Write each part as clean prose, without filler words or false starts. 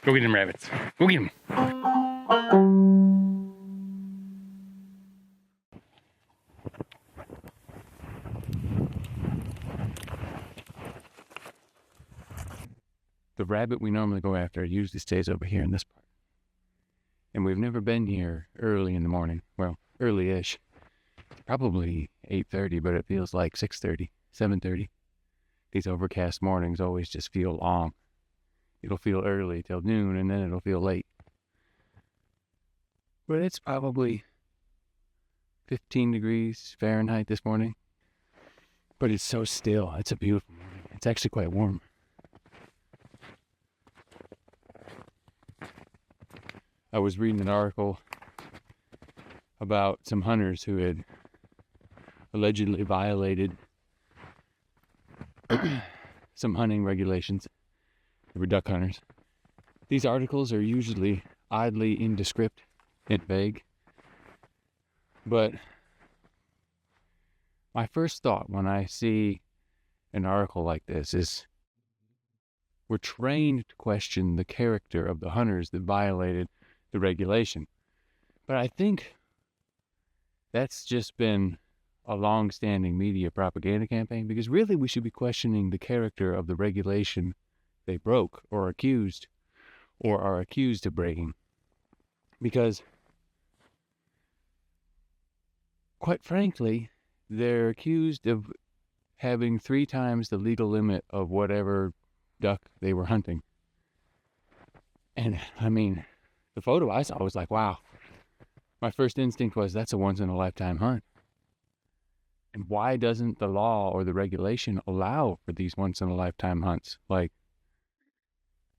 Go get them rabbits. Go get them. The rabbit we normally go after usually stays over here in this part. And we've never been here early in the morning. Well, early-ish. Probably 8:30, but it feels like 6:30, 7:30. These overcast mornings always just feel long. It'll feel early till noon, and then it'll feel late. But it's probably 15 degrees Fahrenheit this morning. But it's so still. It's a beautiful morning. It's actually quite warm. I was reading an article about some hunters who had allegedly violated some hunting regulations. They were duck hunters. These articles are usually oddly indescript and vague. But my first thought when I see an article like this is we're trained to question the character of the hunters that violated the regulation. But I think that's just been a long-standing media propaganda campaign, because really we should be questioning the character of the regulation they broke or are accused of breaking. Because quite frankly, they're accused of having 3 times the legal limit of whatever duck they were hunting. And I mean, the photo I saw was like, wow. My first instinct was that's a once-in-a-lifetime hunt. And why doesn't the law or the regulation allow for these once-in-a-lifetime hunts? Like,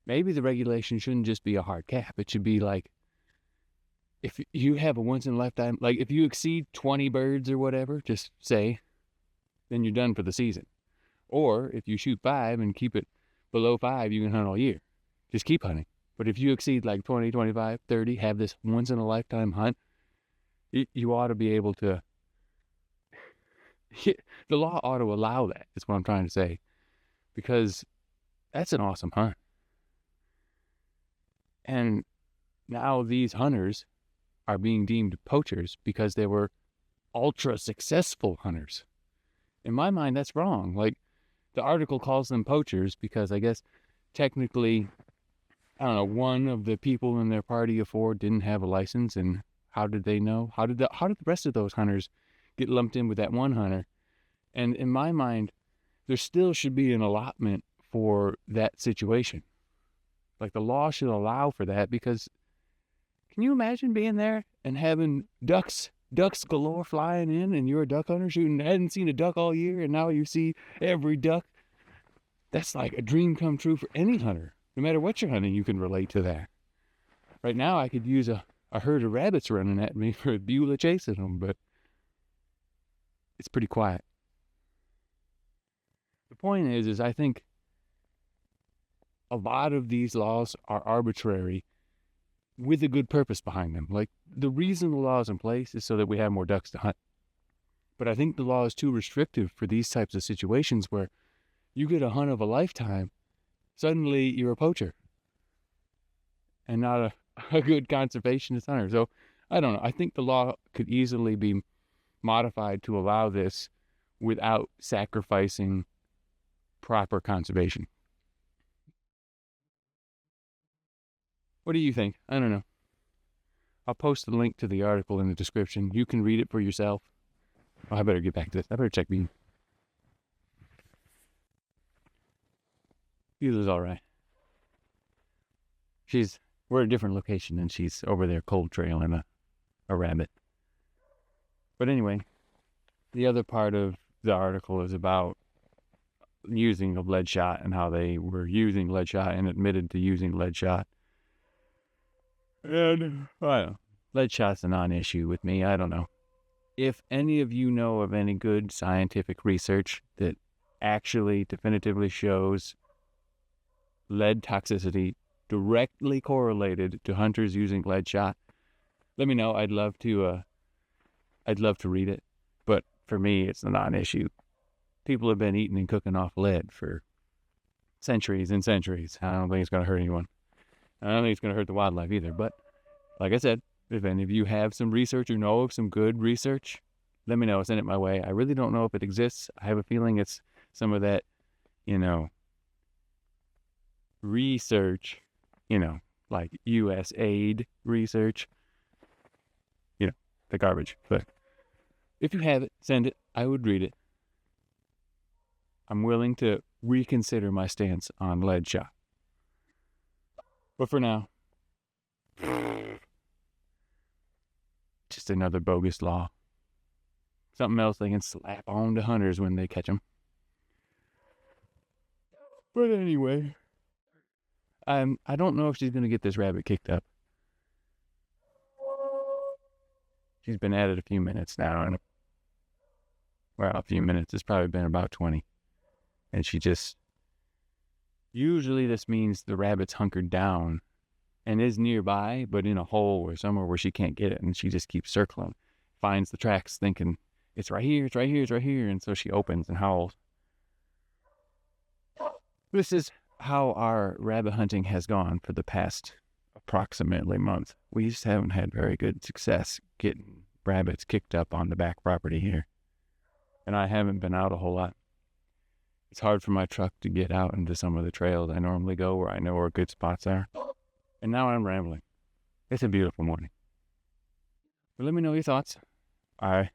maybe the regulation shouldn't just be a hard cap. It should be like, if you have a once-in-a-lifetime, like if you exceed 20 birds or whatever, just say, then you're done for the season. Or if you shoot 5 and keep it below 5, you can hunt all year. Just keep hunting. But if you exceed like 20, 25, 30, have this once-in-a-lifetime hunt, you ought to be able to, the law ought to allow that, is what I'm trying to say. Because that's an awesome hunt. And now these hunters are being deemed poachers because they were ultra successful hunters. In my mind, that's wrong. Like, the article calls them poachers because I guess technically, I don't know, one of the people in their party of 4 didn't have a license, and how did they know? How did the rest of those hunters get lumped in with that one hunter? And in my mind, there still should be an allotment for that situation. Like, the law should allow for that, because can you imagine being there and having ducks galore flying in, and you're a duck hunter shooting, hadn't seen a duck all year, and now you see every duck? That's like a dream come true for any hunter. No matter what you're hunting, you can relate to that. Right now, I could use a herd of rabbits running at me for a Beulah chasing them, but it's pretty quiet. The point is I think a lot of these laws are arbitrary with a good purpose behind them. Like, the reason the law is in place is so that we have more ducks to hunt. But I think the law is too restrictive for these types of situations where you get a hunt of a lifetime, suddenly you're a poacher and not a good conservationist hunter. So, I don't know. I think the law could easily be modified to allow this without sacrificing proper conservation. What do you think? I don't know. I'll post the link to the article in the description. You can read it for yourself. Oh, I better get back to this. I better check Bean. Beulah's all right. We're at a different location, and she's over there cold trailing a rabbit. But anyway, the other part of the article is about using of lead shot and how they were using lead shot and admitted to using lead shot. And I don't know. Lead shot's a non-issue with me. I don't know. If any of you know of any good scientific research that actually definitively shows lead toxicity directly correlated to hunters using lead shot, let me know. I'd love to read it. But for me, it's a non-issue. People have been eating and cooking off lead for centuries and centuries. I don't think it's going to hurt anyone. I don't think it's going to hurt the wildlife either. But like I said, if any of you have some research or know of some good research, let me know. Send it my way. I really don't know if it exists. I have a feeling it's some of that, research, like USAID research, the garbage. But if you have it, send it. I would read it. I'm willing to reconsider my stance on lead shot. But for now, just another bogus law. Something else they can slap on to hunters when they catch them. But anyway, I don't know if she's going to get this rabbit kicked up. She's been at it a few minutes now. And a few minutes. It's probably been about 20. And she just... Usually this means the rabbit's hunkered down and is nearby, but in a hole or somewhere where she can't get it. And she just keeps circling. Finds the tracks thinking, it's right here, it's right here, it's right here. And so she opens and howls. This is how our rabbit hunting has gone for the past approximately month. We just haven't had very good success getting rabbits kicked up on the back property here. And I haven't been out a whole lot. It's hard for my truck to get out into some of the trails I normally go where I know where good spots are. And now I'm rambling. It's a beautiful morning. But let me know your thoughts. I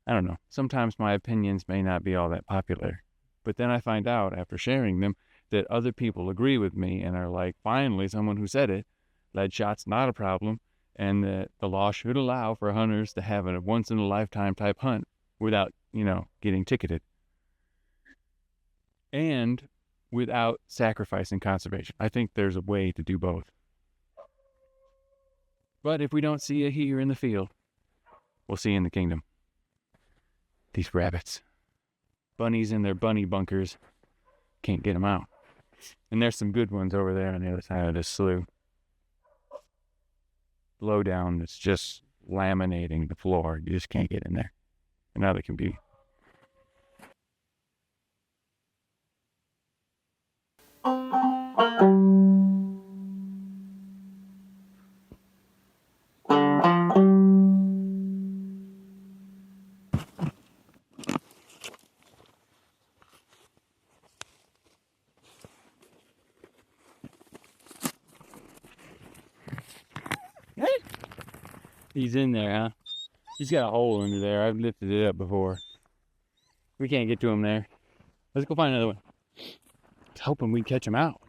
don't know. Sometimes my opinions may not be all that popular. But then I find out after sharing them that other people agree with me and are like, finally, someone who said it, lead shot's not a problem, and that the law should allow for hunters to have a once-in-a-lifetime type hunt without, getting ticketed. And without sacrificing conservation. I think there's a way to do both. But if we don't see it here in the field, we'll see in the kingdom. These rabbits. Bunnies in their bunny bunkers. Can't get them out. And there's some good ones over there on the other side of this slough. Low down that's just laminating the floor. You just can't get in there. And now they can be. He's in there, huh? He's got a hole under there. I've lifted it up before. We can't get to him there. Let's go find another one. I was hoping we'd catch him out.